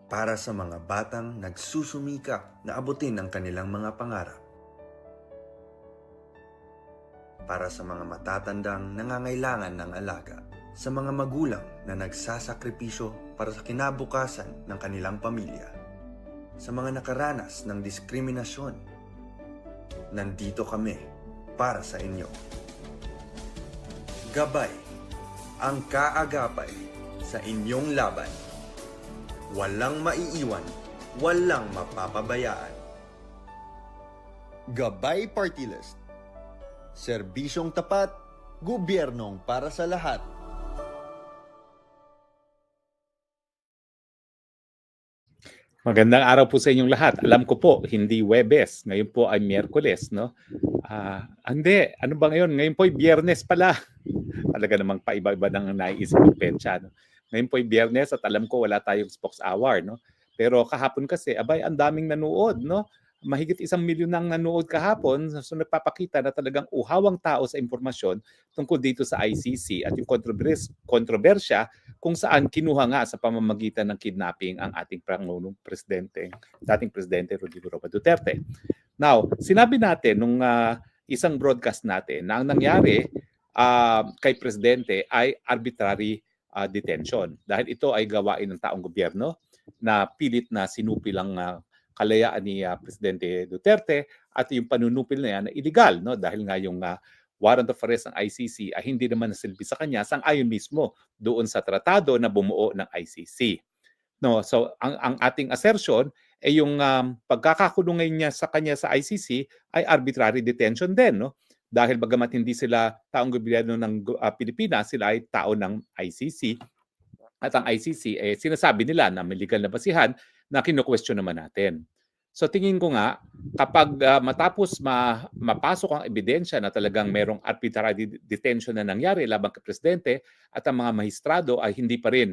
para sa mga batang nagsusumikap na abutin ang kanilang mga pangarap. Para sa mga matatandang nangangailangan ng alaga, sa mga magulang na nagsasakripisyo para sa kinabukasan ng kanilang pamilya, sa mga nakaranas ng diskriminasyon. Nandito kami para sa inyo. Gabay, ang kaagapay sa inyong laban. Walang maiiwan, walang mapapabayaan. Gabay Party List. Serbisyong tapat, gobyernong para sa lahat. Magandang araw po sa inyong lahat. Alam ko po, hindi Huwebes. Ngayon po ay Miyerkules, no? Hindi. Ano ba ngayon? Ngayon po ay Biyernes pala. Talaga namang paiba-iba ng naiisip ng petsa, no? Ngayon po ay Biyernes at alam ko wala tayong Spokes Hour, no? Pero kahapon kasi, abay, ang daming nanood, no? Mahigit 1 milyon nang nanood kahapon. So nagpapakita na talagang uhawang tao sa impormasyon tungkol dito sa ICC at yung kontrobersya kung saan kinuha nga sa pamamagitan ng kidnapping ang ating Pangulong Presidente, dating Presidente Rodrigo Roa Duterte. Now, sinabi natin nung isang broadcast natin na ang nangyari kay Presidente ay arbitrary detention dahil ito ay gawain ng taong gobyerno na pilit na sinupil ang kalayaan ni Presidente Duterte at yung panunupil na yan na illegal, no? Dahil nga yung warrant of arrest ng ICC ay hindi naman nasilbi sa kanya sang-ayon mismo doon sa tratado na bumuo ng ICC. No, so ang ating assertion ay yung pagkakakulong niya sa kanya sa ICC ay arbitrary detention din, no? Dahil bagamat hindi sila taong gobyerno ng Pilipinas, sila ay tao ng ICC. At ang ICC sinasabi nila na may legal na basihan na kino-question naman natin. So tingin ko nga kapag matapos mapasok ang ebidensya na talagang merong arbitrary detention na nangyari labang kay Presidente at ang mga mahistrado ay hindi pa rin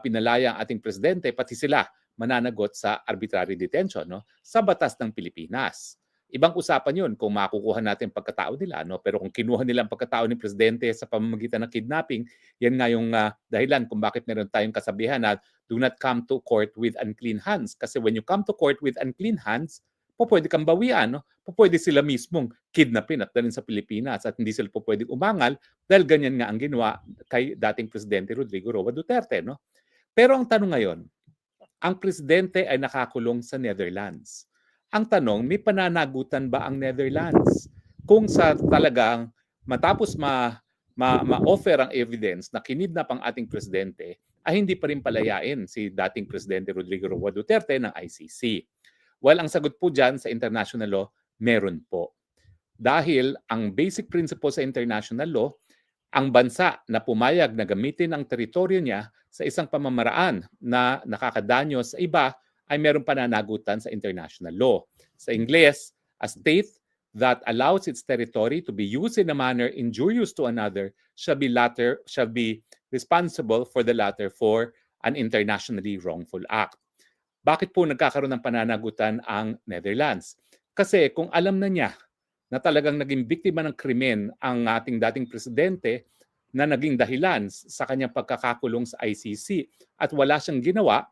pinalaya ang ating Presidente, pati sila mananagot sa arbitrary detention, no, sa batas ng Pilipinas. Ibang usapan yun kung makukuha natin pagkatao nila, no? Pero kung kinuha nila ang pagkatao ni Presidente sa pamamagitan ng kidnapping, yan nga yung dahilan kung bakit meron tayong kasabihan na do not come to court with unclean hands. Kasi when you come to court with unclean hands, pwede kang bawian, no? Pwede sila mismong kidnapin at dalhin sa Pilipinas at hindi sila pwedeng umangal dahil ganyan nga ang ginawa kay dating Presidente Rodrigo Roa Duterte, no? Pero ang tanong ngayon, ang Presidente ay nakakulong sa Netherlands. Ang tanong, may pananagutan ba ang Netherlands? Kung sa talagang matapos ma-offer ang evidence na kinidnap ang ating Presidente, ay hindi pa rin palayain si dating Presidente Rodrigo Roa Duterte ng ICC. Well, ang sagot po dyan sa international law, meron po. Dahil ang basic principle sa international law, ang bansa na pumayag na gamitin ang teritoryo niya sa isang pamamaraan na nakakadanyo sa iba ay mayroong pananagutan sa international law. Sa Ingles, a state that allows its territory to be used in a manner injurious to another shall be responsible for the latter for an internationally wrongful act. Bakit po nagkakaroon ng pananagutan ang Netherlands? Kasi kung alam na niya na talagang naging biktima ng krimen ang ating dating presidente na naging dahilan sa kanyang pagkakakulong sa ICC at wala siyang ginawa,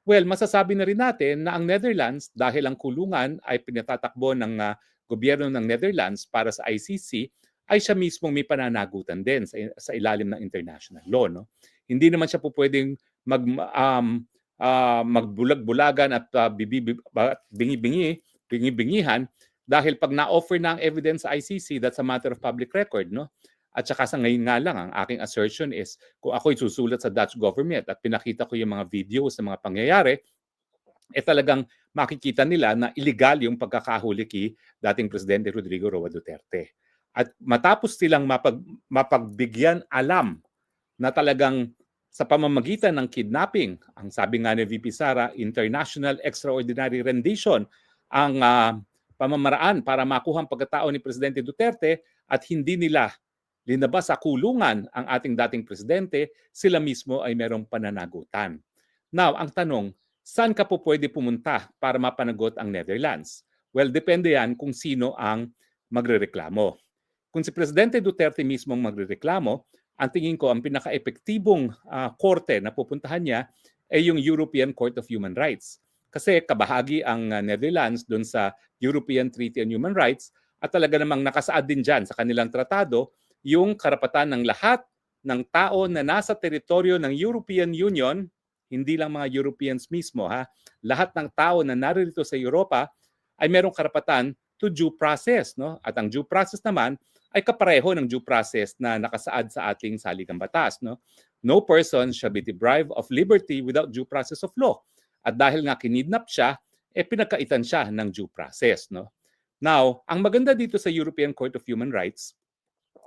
well, masasabi na rin natin na ang Netherlands, dahil ang kulungan ay pinatatakbo ng gobyerno ng Netherlands para sa ICC, ay siya mismong may pananagutan din sa ilalim ng international law, no? Hindi naman siya pwedeng magbulag-bulagan at bingi-bingihan dahil pag na-offer na ang evidence sa ICC, that's a matter of public record, no? At saka sa ngayon nga lang, ang aking assertion is, kung ako'y susulat sa Dutch government at pinakita ko yung mga videos ng mga pangyayari, talagang makikita nila na illegal yung pagkakahuli kay dating Presidente Rodrigo Roa Duterte. At matapos silang mapagbigyan alam na talagang sa pamamagitan ng kidnapping, ang sabi nga ni VP Sara, international extraordinary rendition, ang pamamaraan para makuha ang pagkatao ni Presidente Duterte at hindi nila linabas sa kulungan ang ating dating presidente, sila mismo ay merong pananagutan. Now, ang tanong, saan ka po pwede pumunta para mapanagot ang Netherlands? Well, depende yan kung sino ang magrereklamo. Kung si Presidente Duterte mismo ang magrereklamo, ang tingin ko ang pinaka-epektibong korte na pupuntahan niya ay yung European Court of Human Rights. Kasi kabahagi ang Netherlands doon sa European Treaty on Human Rights at talaga namang nakasaad din dyan sa kanilang tratado yung karapatan ng lahat ng tao na nasa teritoryo ng European Union, hindi lang mga Europeans mismo, lahat ng tao na narito sa Europa ay merong karapatan to due process, no? At ang due process naman ay kapareho ng due process na nakasaad sa ating saligang batas, no? No person shall be deprived of liberty without due process of law. At dahil nga kinidnap siya, pinagkaitan siya ng due process, no? Now, ang maganda dito sa European Court of Human Rights,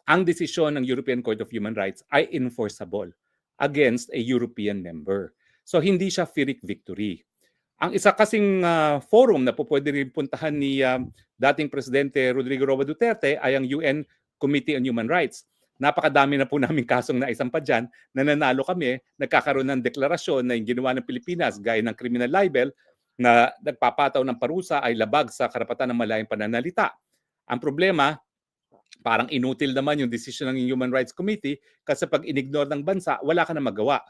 ang desisyon ng European Court of Human Rights ay enforceable against a European member. So hindi siya Pyrrhic victory. Ang isa kasing forum na pwede rin puntahan ni dating Presidente Rodrigo Roa Duterte ay ang UN Committee on Human Rights. Napakadami na po namin kasong naisampa dyan na nanalo kami, nagkakaroon ng deklarasyon na yung ginawa ng Pilipinas gaya ng criminal libel na nagpapataw ng parusa ay labag sa karapatan ng malayang pananalita. Ang problema, parang inutil naman yung decision ng Human Rights Committee kasi pag inignore ng bansa, wala ka na magawa.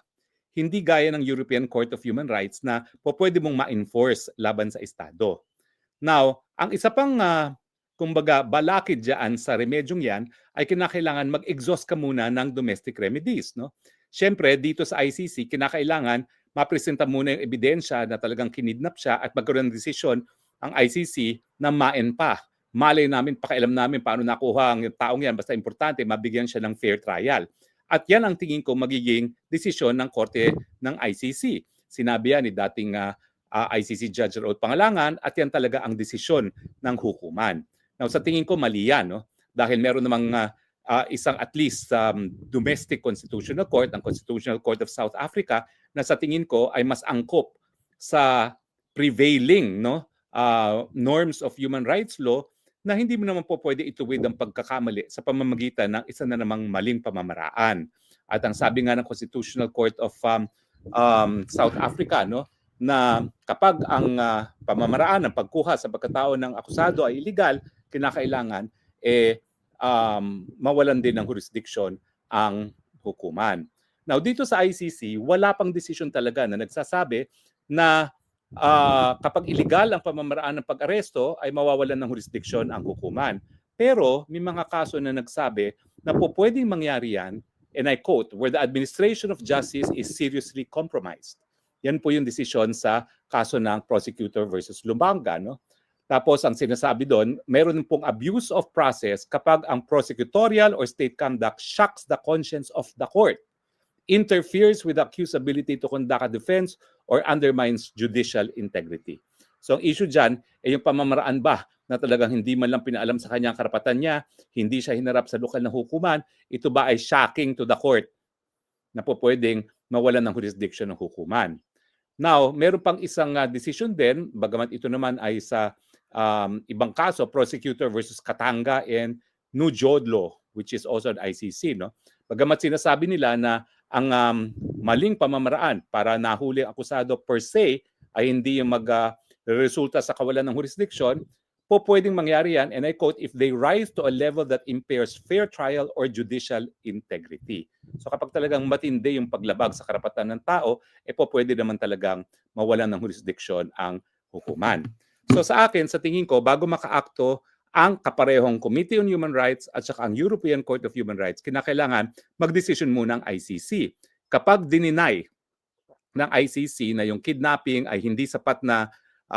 Hindi gaya ng European Court of Human Rights na pwede mong ma-enforce laban sa Estado. Now, ang isa pang kumbaga balakid dyan sa remedyong yan ay kinakailangan mag-exhaust ka muna ng domestic remedies. No? Siyempre, dito sa ICC, kinakailangan mapresenta muna yung ebidensya na talagang kinidnap siya at magkaroon ng desisyon ang ICC na maen pa. Malay namin, pakialam namin paano nakuha ang taong yan. Basta importante, mabigyan siya ng fair trial. At yan ang tingin ko magiging desisyon ng Korte ng ICC. Sinabi yan ni dating ICC Judge Raul Pangalangan at yan talaga ang desisyon ng hukuman. Now, sa tingin ko mali yan, no? Dahil meron namang isang at least domestic constitutional court, ang Constitutional Court of South Africa, na sa tingin ko ay mas angkop sa prevailing norms of human rights law na hindi mo naman po pwede ituwid ang pagkakamali sa pamamagitan ng isa na namang maling pamamaraan. At ang sabi nga ng Constitutional Court of South Africa, no, na kapag ang pamamaraan ng pagkuha sa pagkatao ng akusado ay illegal, kinakailangan mawalan din ng jurisdiction ang hukuman. Now, dito sa ICC, wala pang desisyon talaga na nagsasabi na kapag illegal ang pamamaraan ng pag-aresto ay mawawalan ng jurisdiction ang hukuman. Pero may mga kaso na nagsabi na pwedeng mangyari yan, and I quote, where the administration of justice is seriously compromised. Yan po yung desisyon sa kaso ng prosecutor versus Lumbanga. No? Tapos ang sinasabi doon, meron pong abuse of process kapag ang prosecutorial or state conduct shocks the conscience of the court, interferes with the accused's ability to conduct a defense, or undermines judicial integrity. So ang issue dyan ay yung pamamaraan ba na talagang hindi man lang pinaalam sa kanya ang karapatan niya, hindi siya hinarap sa lokal na hukuman, ito ba ay shocking to the court na pwedeng mawalan ng jurisdiction ng hukuman. Now, meron pang isang decision din, bagamat ito naman ay sa ibang kaso, prosecutor versus Katanga and Nujodlo, which is also an ICC. No? Bagamat sinasabi nila na ang maling pamamaraan para nahuli ang akusado per se ay hindi yung resulta sa kawalan ng jurisdiction, pwedeng mangyari yan, and I quote, if they rise to a level that impairs fair trial or judicial integrity. So kapag talagang matindi yung paglabag sa karapatan ng tao, pwede naman talagang mawalan ng jurisdiction ang hukuman. So sa akin, sa tingin ko, bago makaakto ang kaparehong Committee on Human Rights at saka ang European Court of Human Rights, kinakailangan mag-decision muna ang ICC. Kapag dininay ng ICC na yung kidnapping ay hindi sapat na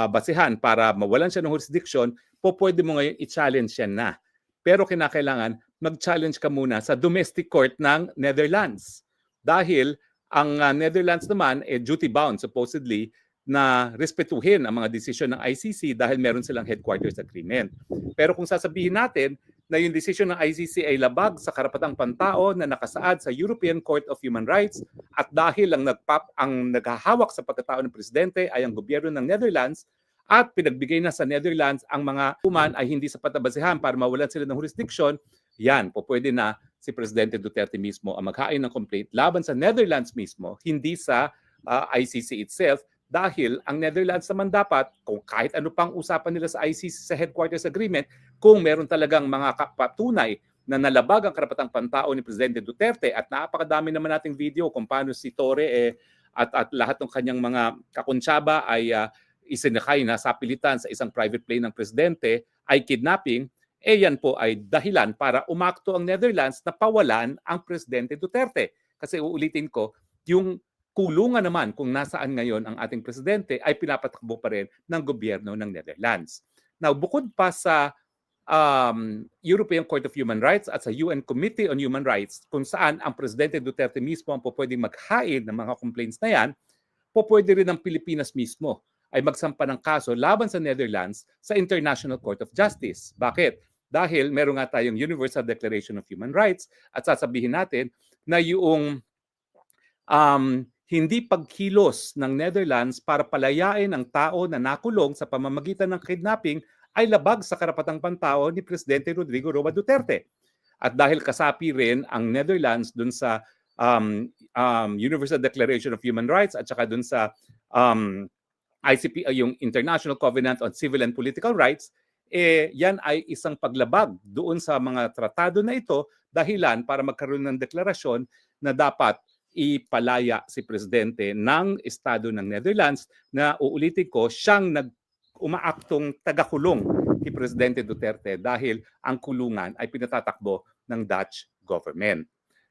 basihan para mawalan siya ng jurisdiction, pwede mo ngayon i-challenge yan na. Pero kinakailangan mag-challenge ka muna sa domestic court ng Netherlands. Dahil ang Netherlands naman duty-bound supposedly na respetuhin ang mga desisyon ng ICC dahil meron silang headquarters agreement. Pero kung sasabihin natin na yung desisyon ng ICC ay labag sa karapatang pantao na nakasaad sa European Court of Human Rights at dahil ang naghahawak sa pagkatao ng presidente ay ang gobyerno ng Netherlands at pinagbigay na sa Netherlands ang mga hukuman ay hindi sapat na basehan para mawalan sila ng jurisdiction, yan, pwede na si Presidente Duterte mismo ang maghain ng complaint laban sa Netherlands mismo, hindi sa ICC itself. Dahil ang Netherlands naman dapat, kung kahit ano pang usapan nila sa ICC sa headquarters agreement, kung meron talagang mga patunay na nalabag ang karapatang pantao ni Presidente Duterte at napakadami naman nating video kung paano si Torre at lahat ng kanyang mga kakuntsaba ay isinakay na sa pilitan sa isang private plane ng presidente ay kidnapping, yan po ay dahilan para umakto ang Netherlands na pawalan ang Presidente Duterte. Kasi uulitin ko, yung kulungan naman kung nasaan ngayon ang ating presidente ay pinapatakbo pa rin ng gobyerno ng Netherlands. Now, bukod pa sa European Court of Human Rights at sa UN Committee on Human Rights, kung saan ang Presidente Duterte mismo ang pwedeng maghain ng mga complaints na yan, pwede rin ang Pilipinas mismo ay magsampa ng kaso laban sa Netherlands sa International Court of Justice. Bakit? Dahil meron nga tayong Universal Declaration of Human Rights at sasabihin natin na yung hindi pagkilos ng Netherlands para palayain ang tao na nakulong sa pamamagitan ng kidnapping ay labag sa karapatang pantao ni Presidente Rodrigo Roa Duterte. At dahil kasapi rin ang Netherlands dun sa Universal Declaration of Human Rights at saka dun sa ICP, yung International Covenant on Civil and Political Rights, yan ay isang paglabag doon sa mga tratado na ito, dahilan para magkaroon ng deklarasyon na dapat ipalaya si Presidente ng Estado ng Netherlands na uulitin ko, siyang umaaktong tagakulong ni Presidente Duterte dahil ang kulungan ay pinatatakbo ng Dutch government.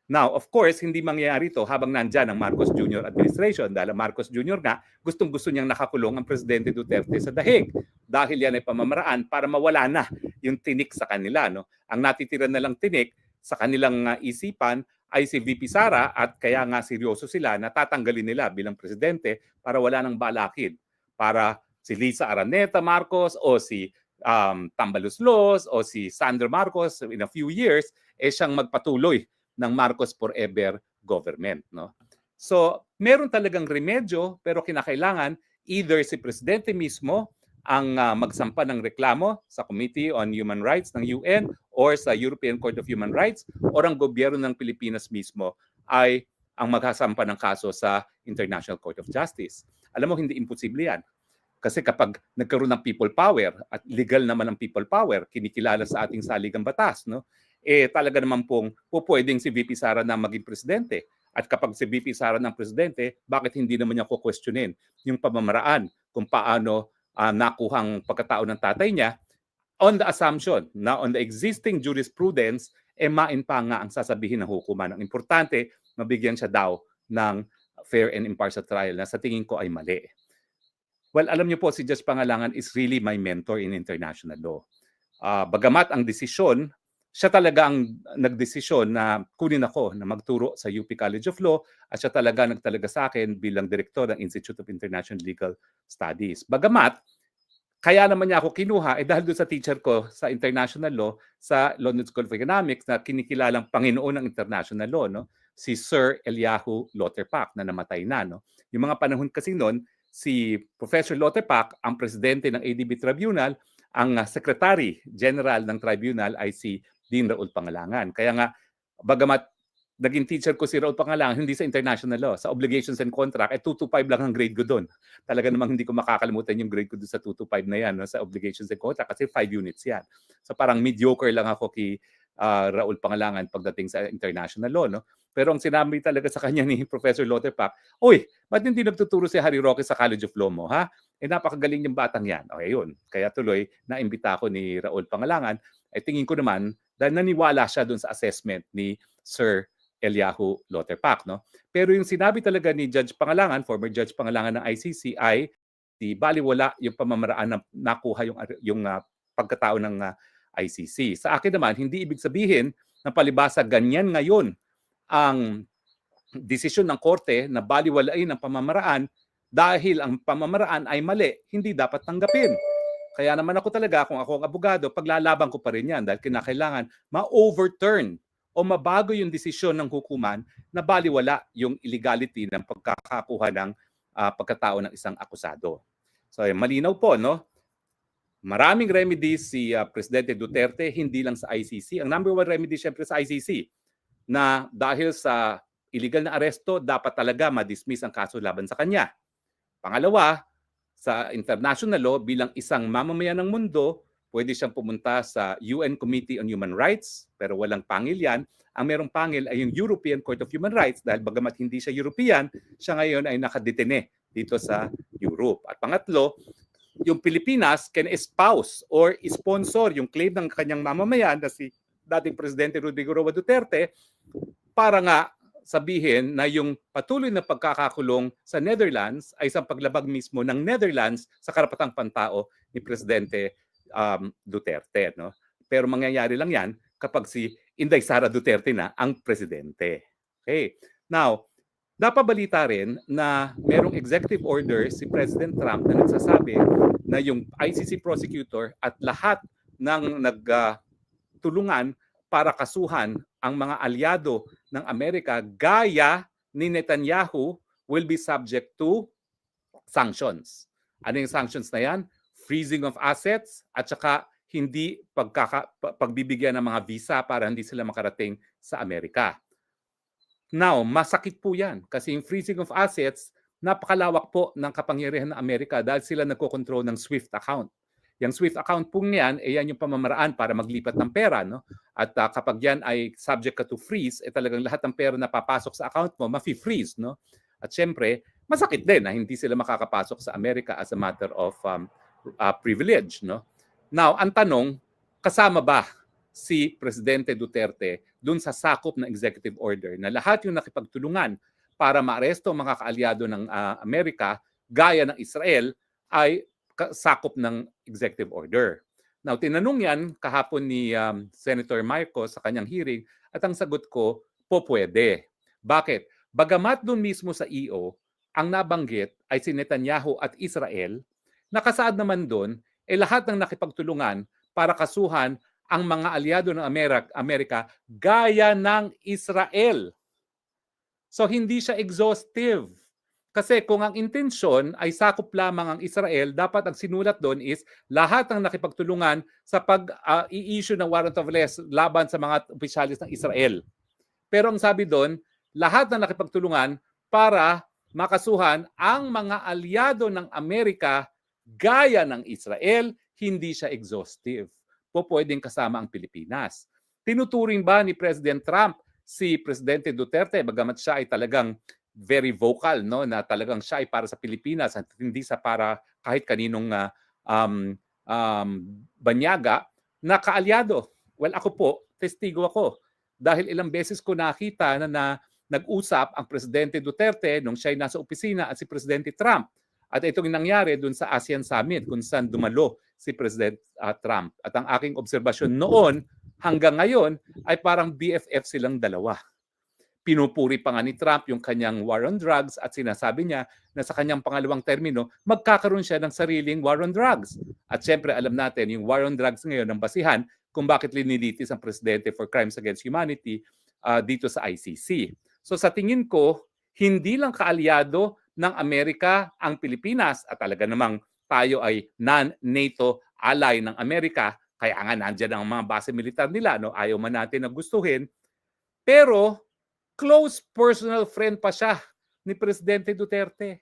Now, of course, hindi mangyayari ito habang nandyan ang Marcos Jr. administration dahil ang Marcos Jr. nga gustong-gusto niyang nakakulong ang Presidente Duterte sa dahig dahil yan ay pamamaraan para mawala na yung tinik sa kanila. No? Ang natitira na lang tinik sa kanilang isipan ay si VP Sara at kaya nga seryoso sila na tatanggalin nila bilang presidente para wala nang balakid. Para si Lisa Araneta Marcos o si Tambaluslos o si Sandro Marcos in a few years, siyang magpatuloy ng Marcos Forever government. No? So, meron talagang remedyo pero kinakailangan either si presidente mismo ang magsampa ng reklamo sa Committee on Human Rights ng UN or sa European Court of Human Rights or ang gobyerno ng Pilipinas mismo ay ang magsasampa ng kaso sa International Court of Justice. Alam mo, hindi imposible yan. Kasi kapag nagkaroon ng people power at legal naman ang people power, kinikilala sa ating saligang batas, no? Talaga naman pong pwedeng si VP Sara na maging presidente. At kapag si VP Sara ng presidente, bakit hindi naman niya kukwestiyonin yung pamamaraan kung paano nakuhang pagkatao ng tatay niya on the assumption na on the existing jurisprudence, main pa nga ang sasabihin ng hukuman. Ang importante, mabigyan siya daw ng fair and impartial trial na sa tingin ko ay mali. Well, alam niyo po, si Judge Pangalangan is really my mentor in international law. Bagamat ang desisyon, siya talaga ang nagdesisyon na kunin ako na magturo sa UP College of Law at siya talaga nagtalaga sa akin bilang direktor ng Institute of International Legal Studies. Bagamat, kaya naman niya ako kinuha dahil doon sa teacher ko sa international law sa London School of Economics na kinikilalang Panginoon ng international law, no? Si Sir Eliyahu Lauterpact na namatay na. No? Yung mga panahon kasi noon, si Professor Lauterpact ang presidente ng ADB Tribunal, ang Secretary General ng Tribunal ay si Dean Raul Pangalangan. Kaya nga, bagamat naging teacher ko si Raul Pangalangan, hindi sa international law, sa obligations and contract, 225 lang ang grade ko doon. Talaga namang hindi ko makakalimutan yung grade ko doon sa 225 na yan, no, sa obligations and contract, kasi 5 units yan. So parang mediocre lang ako kay Raul Pangalangan pagdating sa international law. No? Pero ang sinabi talaga sa kanya ni Professor Lauterpact, "Uy, ba't hindi nagtuturo si Harry Roque sa College of Law mo, ha? Napakagaling yung batang yan." Okay, yun. Kaya tuloy, naimbita ko ni Raul Pangalangan. Tingin ko naman, dahil naniwala siya doon sa assessment ni Sir Eliyahu Lauterpact. No? Pero yung sinabi talaga ni Judge Pangalangan, former Judge Pangalangan ng ICC, ay di baliwala yung pamamaraan na nakuha yung pagkatao ng ICC. Sa akin naman, hindi ibig sabihin na palibasa ganyan ngayon ang desisyon ng korte na baliwalain ang pamamaraan dahil ang pamamaraan ay mali, hindi dapat tanggapin. Kaya naman ako talaga, kung ako ang abogado, paglalaban ko pa rin yan dahil kinakailangan ma-overturn o mabago yung desisyon ng hukuman na baliwala yung illegality ng pagkakakuha ng pagkatao ng isang akusado. So malinaw po, no? Maraming remedies si Presidente Duterte, hindi lang sa ICC. Ang number one remedy syempre sa ICC na dahil sa illegal na aresto, dapat talaga ma-dismiss ang kaso laban sa kanya. Pangalawa, sa international law, bilang isang mamamayan ng mundo, pwede siyang pumunta sa UN Committee on Human Rights, pero walang pangil yan. Ang merong pangil ay yung European Court of Human Rights dahil bagamat hindi siya European, siya ngayon ay nakadetene dito sa Europe. At pangatlo, yung Pilipinas can espouse or sponsor yung claim ng kanyang mamamayan na si dating Presidente Rodrigo Roa Duterte para nga sabihin na yung patuloy na pagkakakulong sa Netherlands ay isang paglabag mismo ng Netherlands sa karapatang pantao ni Presidente Duterte. No? Pero mangyayari lang yan kapag si Inday Sara Duterte na ang presidente. Okay. Now, napabalita rin na merong executive order si President Trump na nagsasabi na yung ICC prosecutor at lahat ng nagtulungan para kasuhan ang mga alyado ng Amerika gaya ni Netanyahu will be subject to sanctions. Ano yung sanctions na yan? Freezing of assets at saka hindi pagbibigyan ng mga visa para hindi sila makarating sa Amerika. Now, masakit po yan kasi yung freezing of assets, napakalawak po ng kapangyarihan ng Amerika dahil sila nagkokontrol ng SWIFT account. Yung SWIFT account po niyan, yan yung pamamaraan para maglipat ng pera. No? At kapag yan ay subject ka to freeze, talagang lahat ng pera na papasok sa account mo, mafi-freeze. No? At syempre, masakit din na hindi sila makakapasok sa Amerika as a matter of privilege. No? Now, ang tanong, kasama ba si Presidente Duterte dun sa sakop ng executive order na lahat yung nakipagtulungan para maaresto ang mga kaalyado ng Amerika gaya ng Israel ay sakop ng executive order. Now, tinanong yan kahapon ni Senator Marcos sa kanyang hearing at ang sagot ko, po pwede. Bakit? Bagamat doon mismo sa EO, ang nabanggit ay si Netanyahu at Israel, nakasaad naman doon, lahat ng nakipagtulungan para kasuhan ang mga alyado ng Amerika gaya ng Israel. So, hindi siya exhaustive. Kasi kung ang intensyon ay sakop lamang ang Israel, dapat ang sinulat doon is lahat ng nakipagtulungan sa pag-i-issue ng warrant of arrest laban sa mga opisyalis ng Israel. Pero ang sabi doon, lahat ng nakipagtulungan para makasuhan ang mga alyado ng Amerika gaya ng Israel, hindi siya exhaustive. Pwedeng kasama ang Pilipinas. Tinuturing ba ni President Trump si Presidente Duterte, bagamat siya ay talagang very vocal, no, na talagang siya ay para sa Pilipinas at hindi sa para kahit kaninong banyaga na kaalyado? Well, ako po, testigo ako. Dahil ilang beses ko nakita na nag-usap ang Presidente Duterte nung siya ay nasa opisina at si Presidente Trump. At itong nangyari dun sa ASEAN Summit kung saan dumalo si President Trump. At ang aking obserbasyon noon hanggang ngayon ay parang BFF silang dalawa. Pinupuri pa nga ni Trump yung kanyang war on drugs at sinasabi niya na sa kanyang pangalawang termino, magkakaroon siya ng sariling war on drugs. At syempre alam natin yung war on drugs ngayon ang basihan kung bakit linilitis ang Presidente for Crimes Against Humanity dito sa ICC. So sa tingin ko, hindi lang kaalyado ng Amerika ang Pilipinas at talaga namang tayo ay non-NATO ally ng Amerika, kaya nga nandiyan ang mga base militar nila, no? Ayaw man natin na gustuhin. Pero close personal friend pa siya ni Presidente Duterte.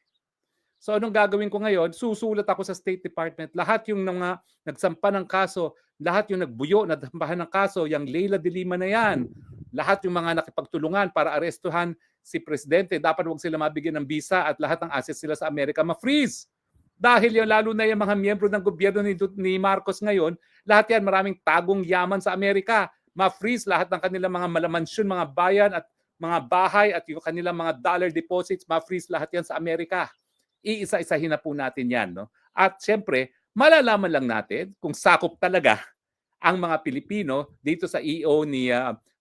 So anong gagawin ko ngayon? Susulat ako sa State Department. Lahat yung mga nagsampa ng kaso, lahat yung nagbuyo, nadampahan ng kaso, yung Leila de Lima na yan, lahat yung mga nakipagtulungan para arestuhan si Presidente, dapat huwag sila mabigyan ng visa at lahat ng assets sila sa Amerika ma-freeze. Dahil yung lalo na yung mga miyembro ng gobyerno ni Marcos ngayon, lahat yan maraming tagong yaman sa Amerika. Ma-freeze lahat ng kanilang mga malamansyon, mga bayan at mga bahay at yung kanilang mga dollar deposits, ma-freeze lahat yan sa Amerika. Iisa-isahin na po natin yan. No? At syempre, malalaman lang natin kung sakop talaga ang mga Pilipino dito sa EO ni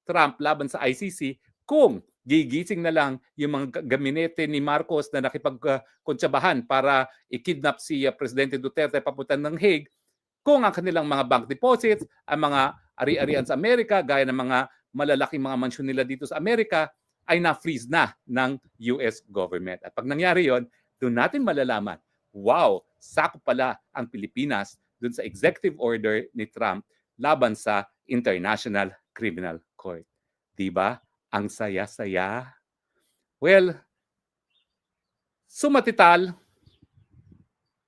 Trump laban sa ICC kung gigising na lang yung mga gabinete ni Marcos na nakipagkontsabahan para i-kidnap si Presidente Duterte papunta ng Hague, kung ang kanilang mga bank deposits, ang mga ari-arian sa Amerika, gaya ng mga malalaking mga mansyon nila dito sa Amerika, ay na-freeze na ng US government. At pag nangyari yon, doon natin malalaman, wow, sakop pala ang Pilipinas doon sa executive order ni Trump laban sa International Criminal Court. Diba? Ang saya-saya. Well, sumatital,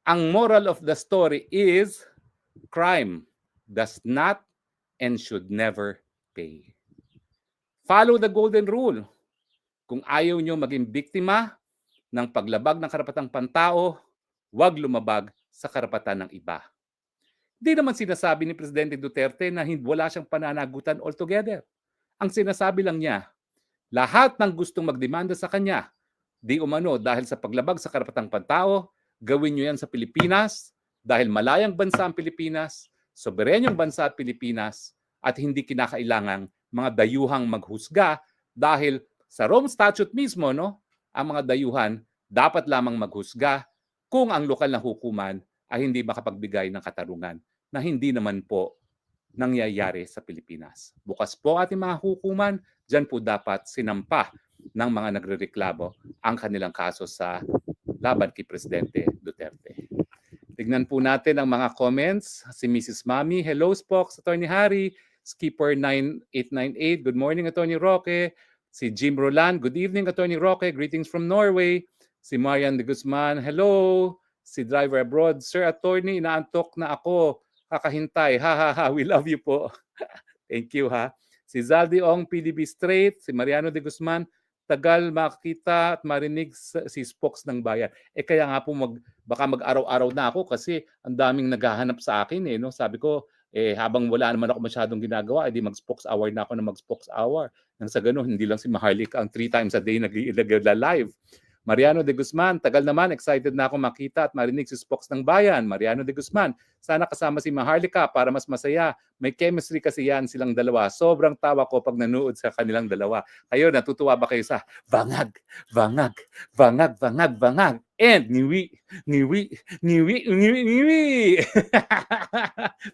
ang moral of the story is crime does not and should never pay. Follow the golden rule. Kung ayaw nyo maging biktima ng paglabag ng karapatang pantao, huwag lumabag sa karapatan ng iba. Di naman sinasabi ni Presidente Duterte na wala siyang pananagutan altogether. Ang sinasabi lang niya, lahat ng gustong magdemanda sa kanya, di umano dahil sa paglabag sa karapatang pantao, gawin nyo yan sa Pilipinas dahil malayang bansa ang Pilipinas, soberenyong bansa at Pilipinas, at hindi kinakailangang mga dayuhang maghusga dahil sa Rome Statute mismo, no, ang mga dayuhan dapat lamang maghusga kung ang lokal na hukuman ay hindi makapagbigay ng katarungan na hindi naman po nangyayari sa Pilipinas. Bukas po ating mga hukuman, dyan po dapat sinampa ng mga nagrereklamo ang kanilang kaso sa laban kay Presidente Duterte. Tignan po natin ang mga comments. Si Mrs. Mami, hello Spox, Attorney Harry, Skipper 9898, good morning Attorney Roque. Si Jim Roland, good evening Attorney Roque, greetings from Norway. Si Marian de Guzman, hello. Si Driver Abroad, Sir Attorney, inaantok na ako, kakahintay, ha ha ha, we love you po. Thank you ha. Si Zaldi Ong, PDB Straight, si Mariano de Guzman, tagal makita at marinig si Spox ng bayan. Kaya nga po baka mag-araw-araw na ako kasi ang daming naghahanap sa akin no. Sabi ko habang wala naman ako masyadong ginagawa, edi mag-Spox hour na ako na mag-Spox hour. Nang sa ganun, hindi lang si Maharlika ang 3 times a day nag-live. Mariano de Guzman, tagal naman, excited na ako makita at marinig si Spox ng bayan. Mariano de Guzman, sana kasama si Maharlika para mas masaya. May chemistry kasi yan silang dalawa. Sobrang tawa ko pag nanood sa kanilang dalawa. Kayo, natutuwa ba kayo sa bangag, bangag, bangag, bangag, bangag, and niwi, niwi, niwi, niwi, niwi.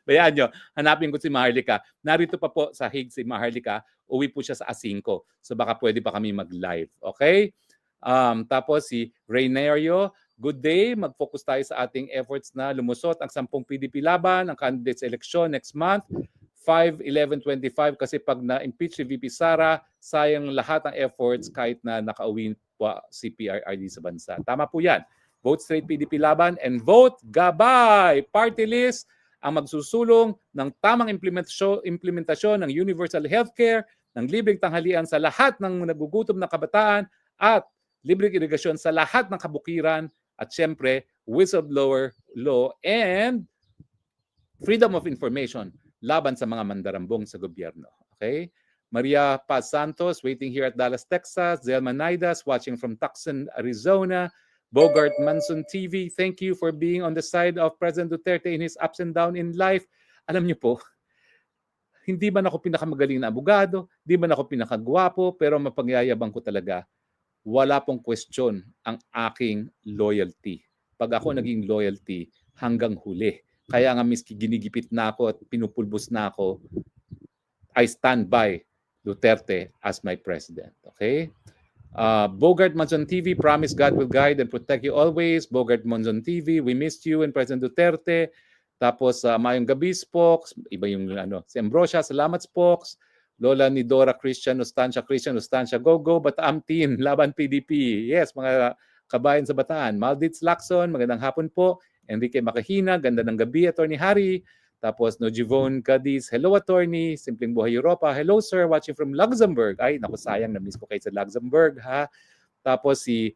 Bayan nyo, hanapin ko si Maharlika. Narito pa po sa Hague si Maharlika. Uwi po siya sa A5. So baka pwede pa kami mag-live. Okay? Tapos si Reynario, good day. Mag-focus tayo sa ating efforts na lumusot ang 10 PDP laban, ang candidates election next month, 5-11-25 kasi pag na-impeach si VP Sara, sayang lahat ng efforts kahit na nakauwi pa si PRRD sa bansa. Tama po yan. Vote straight PDP laban and vote gabay. Party list ang magsusulong ng tamang implementasyon ng universal healthcare, ng libreng tanghalian sa lahat ng nagugutom na kabataan at libreng irigasyon sa lahat ng kabukiran at syempre whistleblower law and freedom of information laban sa mga mandarambong sa gobyerno. Okay? Maria Paz Santos, waiting here at Dallas, Texas. Zelma Naidas, watching from Tucson, Arizona. Bogart Manson TV, thank you for being on the side of President Duterte in his ups and downs in life. Alam niyo po, hindi man ako pinakamagaling na abogado, hindi man ako pinakagwapo, pero mapagyayabang ko talaga, wala pong question ang aking loyalty. Pag ako naging loyalty hanggang huli. Kaya nga miski ginigipit na ako at pinupulbos na ako, I stand by Duterte as my president. Okay? Bogart Monzon TV, promise God will guide and protect you always. Bogart Monzon TV, we missed you and President Duterte. Tapos Mayong Gabi, Spox. Iba yung si Ambrosia, salamat Spox. Lola ni Dora Christian, Ustancia, go, Bataan team, laban PDP. Yes, mga kabayan sa Bataan. Malditz Lacson, magandang hapon po. Enrique Makahina, ganda ng gabi, Attorney Harry. Tapos Nojivon Cadiz, hello Attorney. Simpleng Buhay Europa, hello sir, watching from Luxembourg. Ay, naku sayang, na-miss ko kayo sa Luxembourg, ha. Tapos si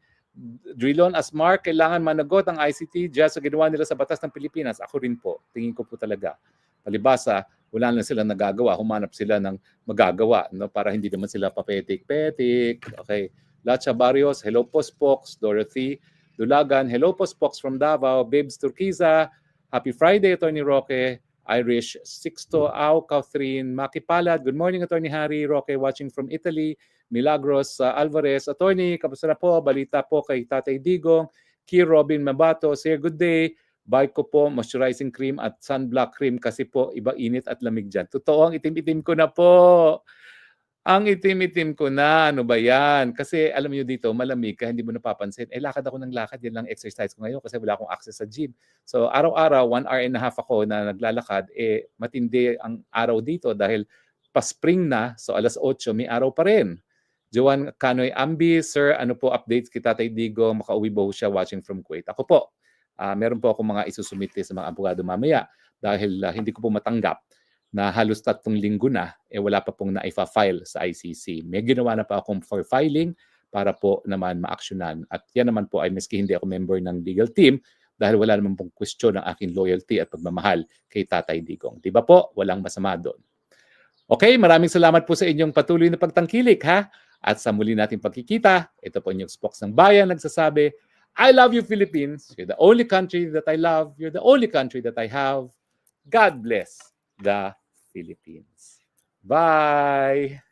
Drilon Asmar, kailangan managot ang ICT just sa ginawa nila sa batas ng Pilipinas. Ako rin po, tingin ko po talaga. Palibasa, wala na silang nagagawa, humanap sila ng magagawa, no, para hindi naman sila papetik-petik. Okay. Lacha Barrios, hello po Spox. Dorothy Dulagan, hello po Spox from Davao. Babes Turquiza, happy Friday Attorney Roque. Irish Sixto Au Catherine Makipalad, good morning Attorney Harry. Roque watching from Italy. Milagros Alvarez, Attorney, kamusta na po? Balita po kay Tatay Digong. Key Robin Mabato, sir, good day. Buy ko po moisturizing cream at sunblock cream kasi po iba init at lamig dyan. Totoo, ang itim-itim ko na po. Ang itim-itim ko na. Ano ba yan? Kasi alam niyo dito, malamig ka, hindi mo napapansin. Lakad ako ng lakad. Yan lang exercise ko ngayon kasi wala akong access sa gym. So araw-araw, 1 hour and a half ako na naglalakad. Matindi ang araw dito dahil pa-spring na. So alas 8, may araw pa rin. Joan Canoy Ambi, sir, ano po updates kita Tatay Digo? Makauwi ba siya watching from Kuwait? Ako po. meron po akong mga isusumite sa mga abogado mamaya dahil hindi ko po matanggap na halos 3 linggo na wala pa pong naifa-file sa ICC. May ginawa na pa akong for filing para po naman ma-actionan. At yan naman po ay maski hindi ako member ng legal team dahil wala naman pong question ng aking loyalty at pagmamahal kay Tatay Digong. Di ba po? Walang masama doon. Okay, maraming salamat po sa inyong patuloy na pagtangkilik ha. At sa muli nating pagkikita, ito po inyong Spokes ng Bayan nagsasabi, I love you Philippines. You're the only country that I love. You're the only country that I have. God bless the Philippines. Bye!